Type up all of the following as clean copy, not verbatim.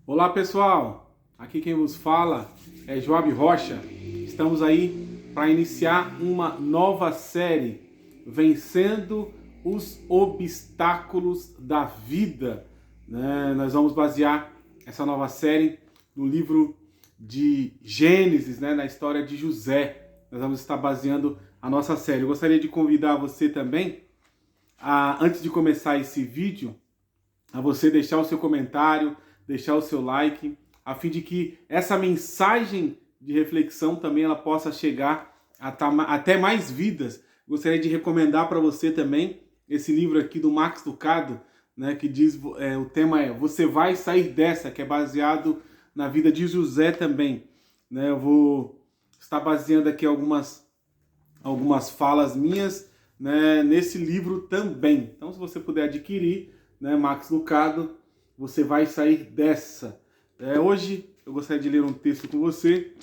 Olá pessoal, aqui quem vos fala é Joab Rocha. Estamos aí para iniciar uma nova série, Vencendo os Obstáculos da Vida. Nós vamos basear essa nova série no livro de Gênesis, na história de José. Nós vamos estar baseando a nossa série. Eu gostaria de convidar você também, antes de começar esse vídeo, a você deixar o seu comentário, deixar o seu like, a fim de que essa mensagem de reflexão também ela possa chegar até mais vidas. Gostaria de recomendar para você também esse livro aqui do Max Lucado, que diz, o tema é Você Vai Sair Dessa, que é baseado na vida de José também. Eu vou estar baseando aqui algumas falas minhas, nesse livro também. Então, se você puder adquirir, Max Lucado, Você Vai Sair Dessa. Hoje eu gostaria de ler um texto com você,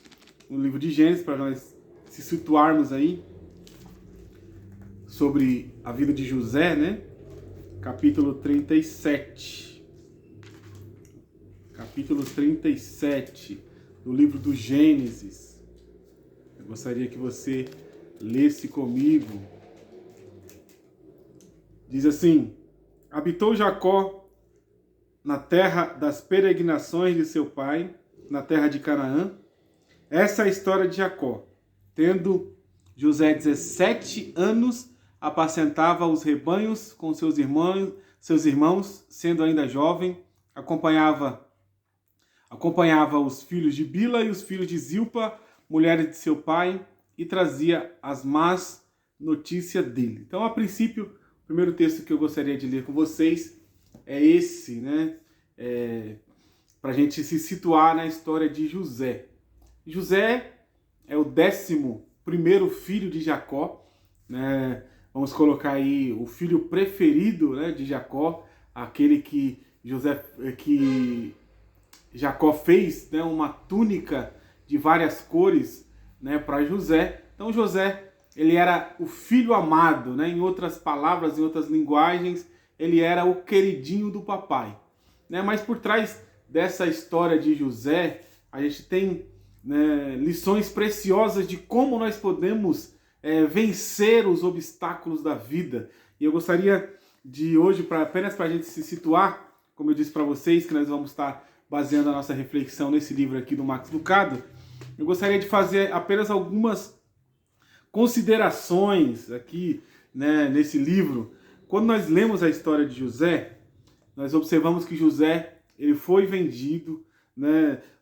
no livro de Gênesis, para nós se situarmos aí sobre a vida de José, capítulo 37. Capítulo 37 do livro do Gênesis. Eu gostaria que você lesse comigo. Diz assim: Habitou Jacó na terra das peregrinações de seu pai, na terra de Canaã. Essa é a história de Jacó. Tendo José 17 anos, apacentava os rebanhos com seus irmãos, sendo ainda jovem, acompanhava os filhos de Bila e os filhos de Zilpa, mulheres de seu pai, e trazia as más notícias dele. Então, a princípio, o primeiro texto que eu gostaria de ler com vocês é esse, para a gente se situar na história de José. José é o 11º filho de Jacó, Vamos colocar aí o filho preferido, de Jacó, aquele que Jacó fez, uma túnica de várias cores, para José. Então José, ele era o filho amado, em outras palavras, em outras linguagens, ele era o queridinho do papai. Mas por trás dessa história de José, a gente tem lições preciosas de como nós podemos vencer os obstáculos da vida. E eu gostaria de hoje, apenas para a gente se situar, como eu disse para vocês, que nós vamos estar baseando a nossa reflexão nesse livro aqui do Max Lucado, eu gostaria de fazer apenas algumas considerações aqui, nesse livro. Quando nós lemos a história de José, nós observamos que José, ele foi vendido,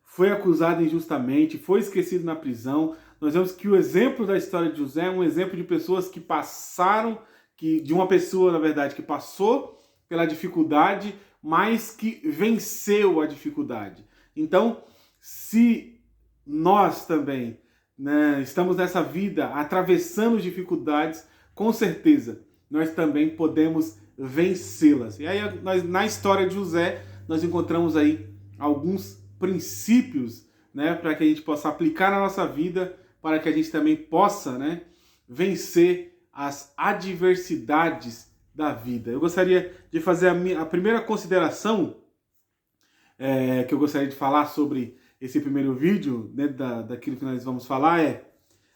foi acusado injustamente, foi esquecido na prisão. Nós vemos que o exemplo da história de José é um exemplo de pessoas que passaram, de uma pessoa, na verdade, que passou pela dificuldade, mas que venceu a dificuldade. Então, se nós também estamos nessa vida atravessando dificuldades, com certeza nós também podemos vencê-las. E aí, na história de José, nós encontramos aí alguns princípios, para que a gente possa aplicar na nossa vida, para que a gente também possa, vencer as adversidades da vida. Eu gostaria de fazer a primeira consideração que eu gostaria de falar sobre esse primeiro vídeo, daquilo que nós vamos falar,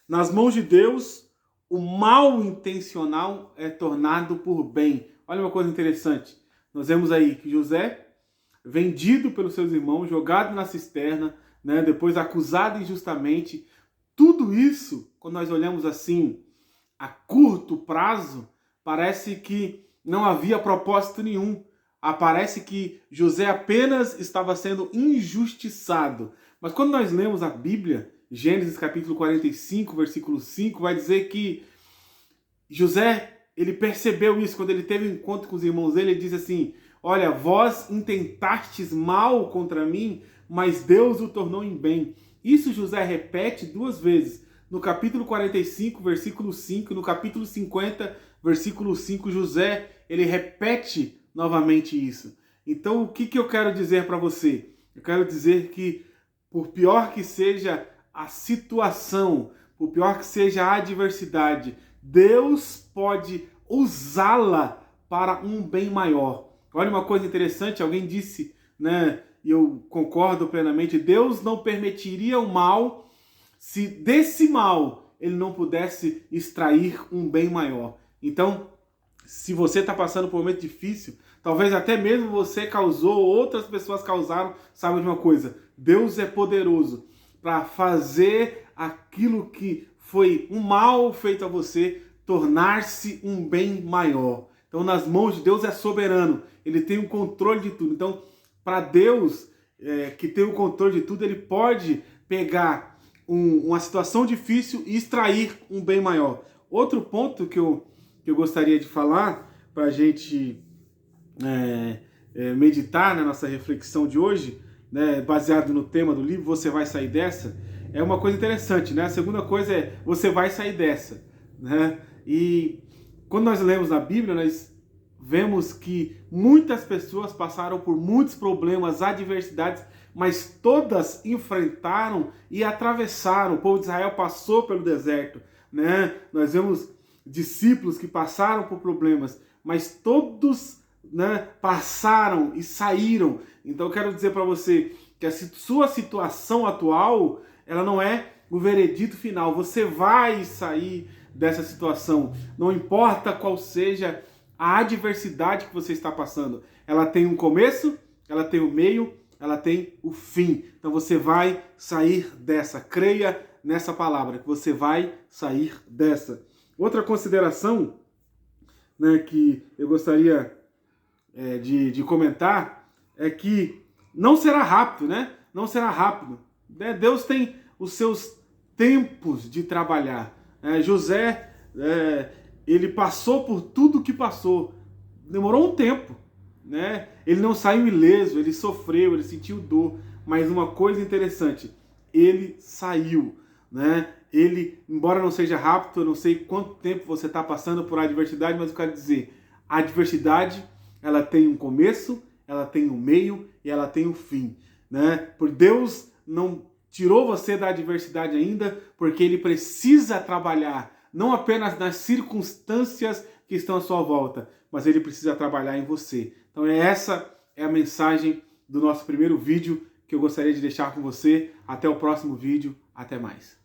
nas mãos de Deus, o mal intencional é tornado por bem. Olha uma coisa interessante. Nós vemos aí que José, vendido pelos seus irmãos, jogado na cisterna, depois acusado injustamente. Tudo isso, quando nós olhamos assim, a curto prazo, parece que não havia propósito nenhum. Parece que José apenas estava sendo injustiçado. Mas quando nós lemos a Bíblia, Gênesis capítulo 45, versículo 5, vai dizer que José, ele percebeu isso, quando ele teve um encontro com os irmãos dele, ele diz assim: olha, vós intentastes mal contra mim, mas Deus o tornou em bem. Isso José repete 2 vezes. No capítulo 45, versículo 5, no capítulo 50, versículo 5, José, ele repete novamente isso. Então, o que eu quero dizer para você? Eu quero dizer que, por pior que seja a situação, por pior que seja a adversidade, Deus pode usá-la para um bem maior. Olha uma coisa interessante, alguém disse, e eu concordo plenamente, Deus não permitiria o mal se desse mal ele não pudesse extrair um bem maior. Então, se você está passando por um momento difícil, talvez até mesmo você causou, outras pessoas causaram, sabe de uma coisa? Deus é poderoso para fazer aquilo que foi um mal feito a você tornar-se um bem maior. Então, nas mãos de Deus é soberano, ele tem o controle de tudo. Então, para Deus, que tem o controle de tudo, ele pode pegar uma situação difícil e extrair um bem maior. Outro ponto que eu gostaria de falar, para a gente meditar na nossa reflexão de hoje, né, baseado no tema do livro, Você Vai Sair Dessa, é uma coisa interessante, né? A segunda coisa é, você vai sair dessa, né? E quando nós lemos na Bíblia, nós vemos que muitas pessoas passaram por muitos problemas, adversidades, mas todas enfrentaram e atravessaram. O povo de Israel passou pelo deserto, né? Nós vemos discípulos que passaram por problemas, mas todos, né, passaram e saíram. Então eu quero dizer para você que a sua situação atual, ela não é o veredito final. Você vai sair dessa situação. Não importa qual seja a adversidade que você está passando. Ela tem um começo, ela tem um meio, ela tem o fim. Então você vai sair dessa. Creia nessa palavra, que você vai sair dessa. Outra consideração, né, que eu gostaria de comentar é que não será rápido, né? Não será rápido. Deus tem os seus tempos de trabalhar. José, ele passou por tudo que passou. Demorou um tempo, né? Ele não saiu ileso, ele sofreu, ele sentiu dor. Mas uma coisa interessante, ele saiu, né? Ele, embora não seja rápido, eu não sei quanto tempo você está passando por adversidade, mas eu quero dizer, a adversidade, ela tem um começo, ela tem um meio e ela tem um fim, né? Por Deus não tirou você da adversidade ainda, porque ele precisa trabalhar, não apenas nas circunstâncias que estão à sua volta, mas ele precisa trabalhar em você. Então essa é a mensagem do nosso primeiro vídeo que eu gostaria de deixar com você. Até o próximo vídeo, até mais.